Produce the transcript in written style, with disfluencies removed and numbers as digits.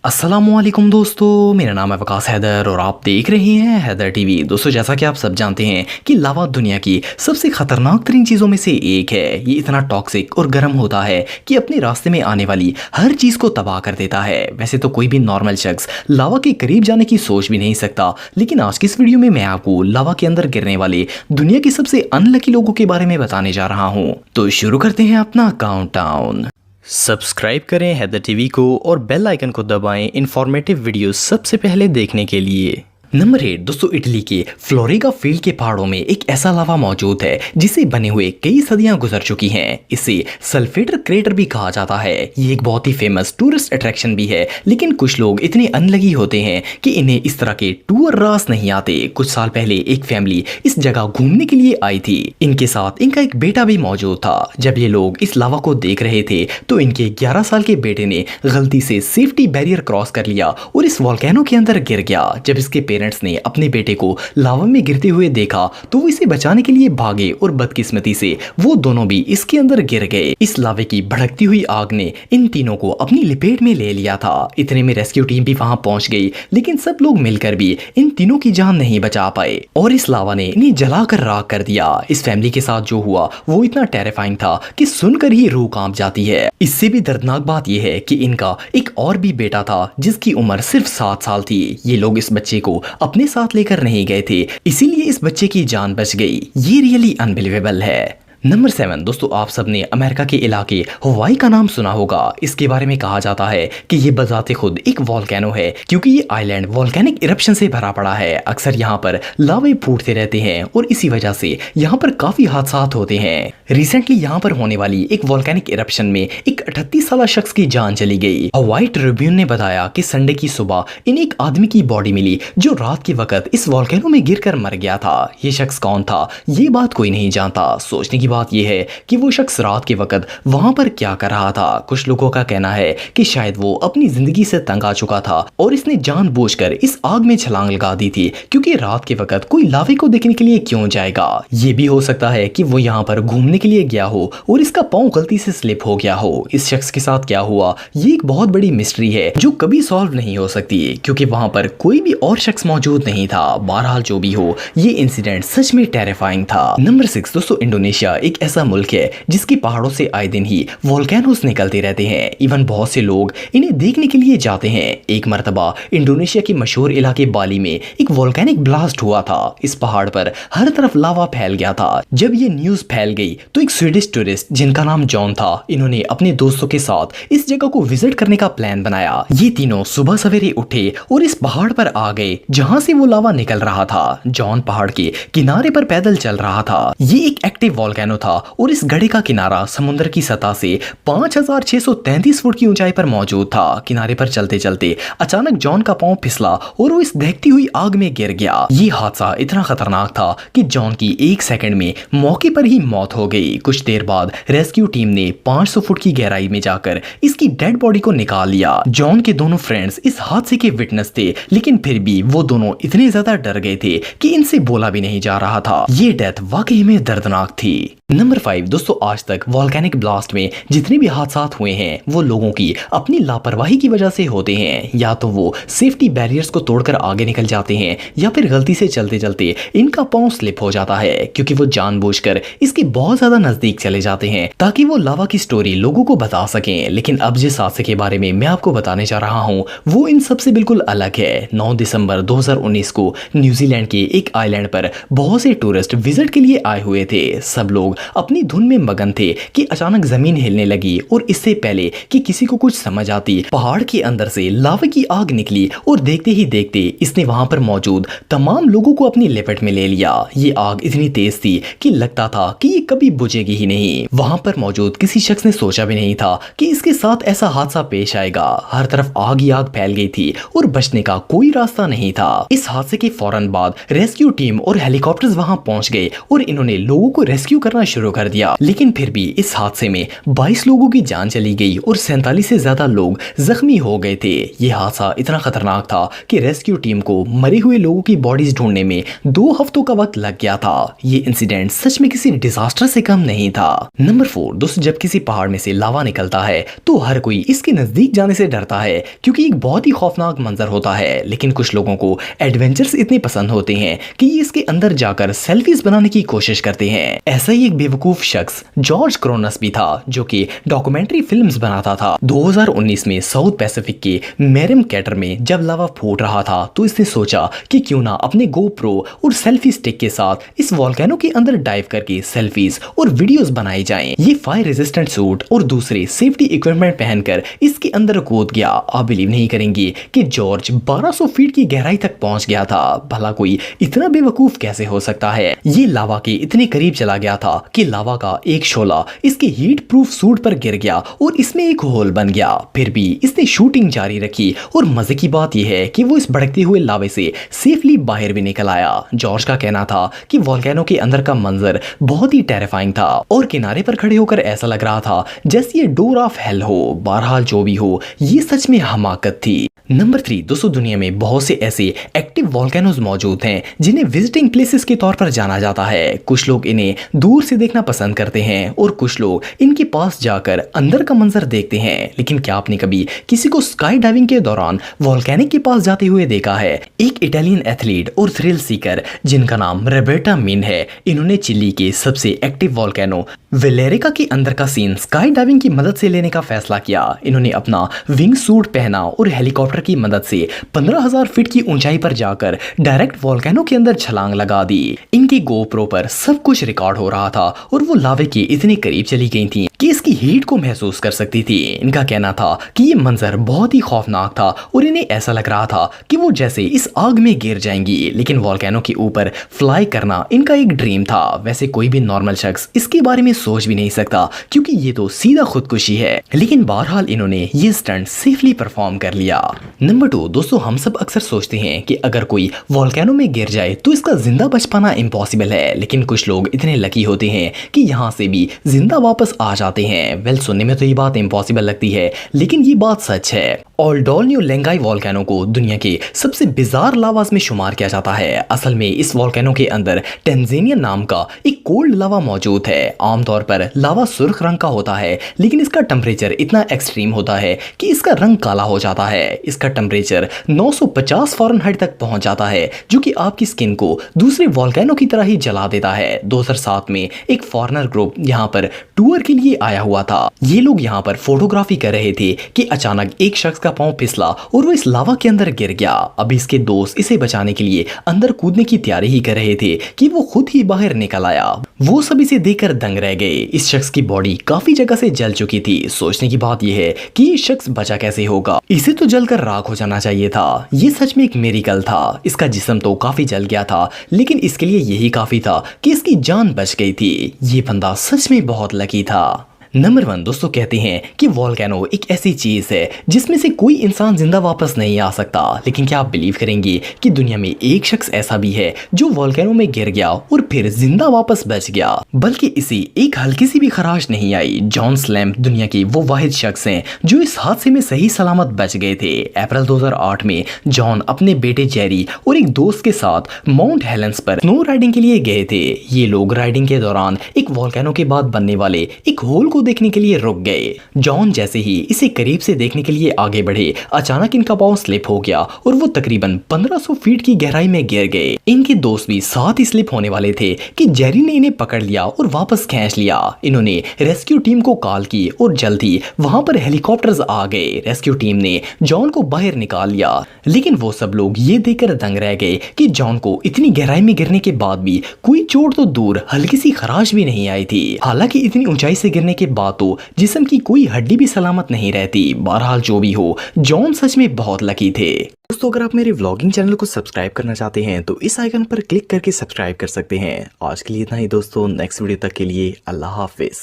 अस्सलामुअलैकुम दोस्तों, मेरा नाम है वकास हैदर और आप देख रहे हैं हैदर टीवी। दोस्तों, जैसा कि आप सब जानते हैं कि लावा दुनिया की सबसे खतरनाक तरीन चीज़ों में से एक है। ये इतना टॉक्सिक और गर्म होता है कि अपने रास्ते में आने वाली हर चीज़ को तबाह कर देता है। वैसे तो कोई भी नॉर्मल शख्स लावा के करीब जाने की सोच भी नहीं सकता, लेकिन आज की इस वीडियो में मैं आपको लावा के अंदर गिरने वाले दुनिया के सबसे अनलकी लोगों के बारे में बताने जा रहा हूँ। तो शुरू करते हैं अपना काउंटडाउन। सब्सक्राइब करें हैदर टीवी को और बेल आइकन को दबाएं इंफॉर्मेटिव वीडियो सबसे पहले देखने के लिए। नंबर 8 दोस्तों, इटली के फ्लोरिगा फील्ड के पहाड़ों में एक ऐसा लावा मौजूद है जिसे बने हुए कई सदियां गुजर चुकी हैं। इसे सल्फेटर क्रेटर भी कहा जाता है। ये एक बहुत ही फेमस टूरिस्ट अट्रैक्शन भी है, लेकिन कुछ लोग इतने अनलगी होते हैं कि इन्हें इस तरह के टूर रास नहीं आते। कुछ साल पहले एक फैमिली इस जगह घूमने के लिए आई थी। इनके साथ इनका एक बेटा भी मौजूद था। जब ये लोग इस लावा को देख रहे थे तो इनके 11 साल के बेटे ने गलती से सेफ्टी बैरियर क्रॉस कर लिया और इस वोल्केनो के अंदर गिर गया। जब इसके पेरेंट्स ने अपने बेटे को लावा में गिरते हुए देखा तो वो इसे बचाने के लिए भागे और बदकिस्मती से वो दोनों भी इसके अंदर गिर गए। इस लावे की भड़कती हुई आग ने इन तीनों को अपनी लपेट में ले लिया था। इतने में रेस्क्यू टीम भी वहां पहुंच गई, लेकिन सब लोग मिलकर भी इन तीनों की जान नहीं बचा पाए और इस लावा ने इन्हें जलाकर राख कर दिया। इस फैमिली के साथ जो हुआ वो इतना टेरिफाइंग था कि सुनकर ही रूह कांप जाती है। इससे भी दर्दनाक बात यह है कि इनका एक और भी बेटा था जिसकी उम्र सिर्फ 7 साल थी। ये लोग इस बच्चे को अपने साथ लेकर नहीं गए थे, इसीलिए इस बच्चे की जान बच गई। ये रियली अनबिलीवेबल है। नंबर 7 दोस्तों, आप सबने अमेरिका के इलाके हवाई का नाम सुना होगा। इसके बारे में कहा जाता है कि ये बजाते खुद एक वोल्केनो है, क्योंकि ये आइलैंड वोल्केनिक इरप्शन से भरा पड़ा है। अक्सर यहाँ पर लावे फूटते रहते हैं और इसी वजह से यहाँ पर काफी हादसा होते हैं। रिसेंटली यहाँ पर होने वाली एक वोल्केनिक इरप्शन में एक 38 साल शख्स की जान चली गई। हवाई ट्रिब्यून ने बताया कि संडे की सुबह इन एक आदमी की बॉडी मिली जो रात के वक्त इस वोल्केनो में गिरकर मर गया था। ये शख्स कौन था ये बात कोई नहीं जानता। सोचने की बात यह है कि वो शख्स रात के वक्त वहां पर क्या कर रहा था। कुछ लोगों का कहना है कि शायद वो अपनी जिंदगी से तंग आ चुका था और इसने जानबूझकर इस आग में छलांग लगा दी थी, क्योंकि रात के वक्त कोई लावे को देखने के लिए क्यों जाएगा। ये भी हो सकता है कि वो यहाँ पर घूमने के लिए गया हो और इसका पांव गलती से स्लिप हो गया हो। इस शख्स के साथ क्या हुआ ये एक बहुत बड़ी मिस्ट्री है जो कभी सॉल्व नहीं हो सकती, क्योंकि वहां पर कोई भी और शख्स मौजूद नहीं था। बहरहाल जो भी हो, ये इंसिडेंट सच में टेरिफाइंग था। नंबर 6 दोस्तों, इंडोनेशिया एक ऐसा मुल्क है जिसके पहाड़ों से आए दिन ही वोल्केनोस निकलते रहते हैं। इवन बहुत से लोग इन्हें देखने के लिए जाते हैं। एक मर्तबा इंडोनेशिया के मशहूर इलाके बाली में एक वोल्केनिक ब्लास्ट हुआ था। इस पहाड़ पर हर तरफ लावा फैल गया था। जब ये न्यूज फैल गई तो एक स्वीडिश टूरिस्ट जिनका नाम जॉन था, इन्होंने अपने दोस्तों के साथ इस जगह को विजिट करने का प्लान बनाया। ये तीनों सुबह सवेरे उठे और इस पहाड़ पर आ गए जहां से वो लावा निकल रहा था। जॉन पहाड़ के किनारे पर पैदल चल रहा था। ये एक एक्टिव वोल्केनो था और इस गड्ढे का किनारा समुद्र की सतह से 5633 फुट की ऊंचाई पर मौजूद था। किनारे पर चलते चलते अचानक जॉन का पांव फिसला और वो इस दहकती हुई आग में गिर गया। ये हादसा इतना खतरनाक था कि जॉन की 1 सेकंड में मौके पर ही मौत हो गई। कुछ देर बाद रेस्क्यू टीम ने 500 फुट की गहराई में जाकर इसकी डेड बॉडी को निकाल लिया। जॉन के दोनों फ्रेंड्स इस हादसे के विटनेस थे, लेकिन फिर भी वो दोनों इतने ज्यादा डर गए थे कि इनसे बोला भी नहीं जा रहा था। ये डेथ वाकई में दर्दनाक थी। नंबर 5 दोस्तों, आज तक वोल्केनिक ब्लास्ट में जितने भी हादसा हुए हैं वो लोगों की अपनी लापरवाही की वजह से होते हैं। या तो वो सेफ्टी बैरियर्स को तोड़कर आगे निकल जाते हैं या फिर गलती से चलते चलते इनका पांव स्लिप हो जाता है, क्योंकि वो जानबूझकर इसके बहुत ज्यादा नजदीक चले जाते हैं ताकि वो लावा की स्टोरी लोगों को बता सकें। लेकिन अब जिस हादसे के बारे में मैं आपको बताने जा रहा हूँ वो इन सबसे बिल्कुल अलग है। 9 दिसंबर 2019 को न्यूजीलैंड के एक आइलैंड पर बहुत से टूरिस्ट विजिट के लिए आए हुए थे। सब लोग अपनी धुन में मगन थे कि अचानक जमीन हिलने लगी और इससे पहले कि किसी को कुछ समझ आती, पहाड़ के अंदर से लावा की आग निकली और देखते ही देखते इसने वहां पर मौजूद तमाम लोगों को अपनी लपेट में ले लिया। ये आग इतनी तेज थी कि लगता था कि ये कभी बुझेगी ही नहीं। वहां पर मौजूद किसी शख्स ने सोचा भी नहीं था कि इसके साथ ऐसा हादसा पेश आएगा। हर तरफ आग ही आग फैल गई थी और बचने का कोई रास्ता नहीं था। इस हादसे के फौरन बाद रेस्क्यू टीम और हेलीकॉप्टर्स वहां पहुंच गए और इन्होंने लोगों को रेस्क्यू करना शुरू कर दिया। लेकिन फिर भी इस हादसे में 22 लोगों की जान चली गई और 47 से ज्यादा लोग जख्मी हो गए थे। ये हादसा इतना खतरनाक था कि रेस्क्यू टीम को मरे हुए लोगों की बॉडीज ढूंढने में 2 हफ्तों का वक्त लग गया था। ये इंसिडेंट सच में किसी डिजास्टर से कम नहीं था। नंबर 4 दोस्तों, जब किसी पहाड़ में से लावा निकलता है तो हर कोई इसके नजदीक जाने से डरता है क्योंकि एक बहुत ही खौफनाक मंजर होता है। लेकिन कुछ लोगों को एडवेंचर्स इतने पसंद होते हैं कि ये इसके अंदर जाकर सेल्फीज बनाने की कोशिश करते हैं। ऐसा ही एक बेवकूफ शख्स जॉर्ज क्रोनस भी था जो कि डॉक्यूमेंट्री फिल्म्स बनाता था। 2019 में साउथ पैसिफिक के मेरिम कैटर में जब लावा फूट रहा था तो इसने सोचा कि क्यों ना अपने गोप्रो और सेल्फी स्टिक के साथ इस वोल्केनो के अंदर डाइव करके सेल्फीज और वीडियोस बनाई जाएं। ये फायर रेजिस्टेंट सूट और दूसरे सेफ्टी इक्विपमेंट पहनकर इसके अंदर कूद गया। आप बिलीव नहीं करेंगे कि जॉर्ज 1200 फीट की गहराई तक पहुंच गया था। भला कोई इतना बेवकूफ कैसे हो सकता है। ये लावा के इतने करीब चला गया था कि लावा का एक शोला इसके हीट प्रूफ सूट पर गिर गया और इसमें एक होल बन गया। फिर भी इसने शूटिंग जारी रखी और मजे की बात यह है कि वो इस भड़कते हुए लावे से सेफली बाहर भी निकल आया। जॉर्ज का कहना था कि वोल्केनो के अंदर का मंजर बहुत ही टेरिफाइंग था और किनारे पर खड़े होकर ऐसा लग रहा था जैसे ये डोर ऑफ हेल हो। बहरहाल जो भी हो, ये सच में हमाकत थी। नंबर 3 दोस्तों, दुनिया में बहुत से ऐसे एक्टिव वोल्केनोज मौजूद हैं जिन्हें विजिटिंग प्लेसेस के तौर पर जाना जाता है। कुछ लोग इन्हें दूर से देखना पसंद करते हैं और कुछ लोग इनके पास जाकर अंदर का मंजर देखते हैं। लेकिन क्या आपने कभी किसी को स्काई डाइविंग के दौरान वोल्केनिक के पास जाते हुए देखा है? एक इटालियन एथलीट और थ्रिल सीकर जिनका नाम रोबर्टा मिन है, इन्होंने चिली के सबसे एक्टिव वोल्केनो वेलेरिका के अंदर का सीन स्काई डाइविंग की मदद से लेने का फैसला किया। इन्होंने अपना विंग सूट पहना और हेलीकॉप्टर की मदद से 15,000 फीट की ऊंचाई पर जाकर डायरेक्ट वोल्केनो के अंदर छलांग लगा दी। इनकी गोप्रो पर सब कुछ रिकॉर्ड हो रहा था और वो लावे के इतने करीब चली गई थी कि इसकी हीट को महसूस कर सकती थी। इनका कहना था कि ये मंजर बहुत ही खौफनाक था और इन्हें ऐसा लग रहा था कि वो जैसे इस आग में गिर जाएंगी। लेकिन वोल्केनो के ऊपर फ्लाई करना इनका एक ड्रीम था। वैसे कोई भी नॉर्मल शख्स इसके बारे में सोच भी नहीं सकता क्योंकि ये तो सीधा खुदकुशी है। लेकिन बहरहाल इन्होंने ये स्टंट सेफली परफॉर्म कर लिया। नंबर 2 दोस्तों, हम सब अक्सर सोचते हैं कि अगर कोई वोल्केनो में गिर जाए तो इसका जिंदा बच पाना इम्पॉसिबल है। लेकिन कुछ लोग इतने लकी होते हैं कि यहाँ से भी जिंदा वापस आ जाते हैं। वेल, सुनने में तो ये बात इम्पॉसिबल लगती है लेकिन ये बात सच है। ओल्डोल्न्यू लेंगाई वोल्केनो को दुनिया के सबसे बिजार लावास में शुमार किया जाता है। असल में इस वोल्केनो के अंदर टेंजेनिया नाम का एक कोल्ड लावा मौजूद है। आमतौर पर लावा सुर्ख रंग का होता है लेकिन इसका टेम्परेचर इतना एक्सट्रीम होता है कि इसका रंग काला हो जाता है। इसका टेम्परेचर 950 फ़ारेनहाइट तक पहुंच जाता है जो कि आपकी स्किन को दूसरे वोल्केनो की तरह ही जला देता है। 2007 में एक फॉरेनर ग्रुप यहाँ पर टूर के लिए आया हुआ था। ये लोग यहाँ पर फोटोग्राफी कर रहे थे कि अचानक एक शख्स का पांव फिसला और वो इस लावा के अंदर गिर गया। अब इसके दोस्त इसे बचाने के लिए अंदर कूदने की तैयारी ही कर रहे थे कि वो खुद ही बाहर निकल आया। वो सब इसे देखकर दंग रह गए। इस शख्स की बॉडी काफी जगह से जल चुकी थी। सोचने की बात यह है कि ये शख्स बचा कैसे होगा। इसे तो जलकर राख हो जाना चाहिए था। ये सच में एक मिरेकल था। इसका जिस्म तो काफी जल गया था लेकिन इसके लिए यही काफी था कि इसकी जान बच गई थी। ये बंदा सच में बहुत लकी था। नंबर 1 दोस्तों, कहते हैं कि वोल्केनो एक ऐसी चीज है जिसमें से कोई इंसान जिंदा वापस नहीं आ सकता। लेकिन क्या आप बिलीव करेंगे कि दुनिया में एक शख्स ऐसा भी है जो वोल्केनो में गिर गया और फिर जिंदा वापस बच गया, बल्कि इसे एक हल्की सी भी खराश नहीं आई। जॉन स्लैम्प दुनिया के वो वाहिद शख्स हैं जो इस हादसे में सही सलामत बच गए थे। अप्रैल 2008 में जॉन अपने बेटे जेरी और एक दोस्त के साथ माउंट हेलेंस पर स्नो राइडिंग के लिए गए थे। ये लोग राइडिंग के दौरान एक वोल्केनो के बाद बनने वाले एक होल को देखने के लिए रुक गए। जॉन जैसे ही इसे करीब से देखने के लिए आगे बढ़े, अचानक इनका पांव स्लिप हो गया और वो तकरीबन 1500 फीट की गहराई में गिर गए। इनके दोस्त भी साथ ही स्लिप होने वाले थे कि जेरी ने इन्हें पकड़ लिया और वापस खींच लिया। इन्होंने रेस्क्यू टीम को कॉल की और जल्द ही वहां पर हेलीकॉप्टर्स आ गए। रेस्क्यू टीम ने जॉन को बाहर निकाल लिया लेकिन वो सब लोग ये देखकर दंग रह गए कि जॉन को इतनी गहराई में गिरने के बाद भी कोई चोट तो दूर हल्की सी खराश भी नहीं आई थी। हालांकि इतनी ऊंचाई से गिरने के बाद तो जिस्म की कोई हड्डी भी सलामत नहीं रहती। बहरहाल जो भी हो, जॉन सच में बहुत लकी थे। दोस्तों, अगर आप मेरे व्लॉगिंग चैनल को सब्सक्राइब करना चाहते हैं तो इस आइकन पर क्लिक करके सब्सक्राइब कर सकते हैं। आज के लिए इतना ही दोस्तों, नेक्स्ट वीडियो तक के लिए अल्लाह हाफिज।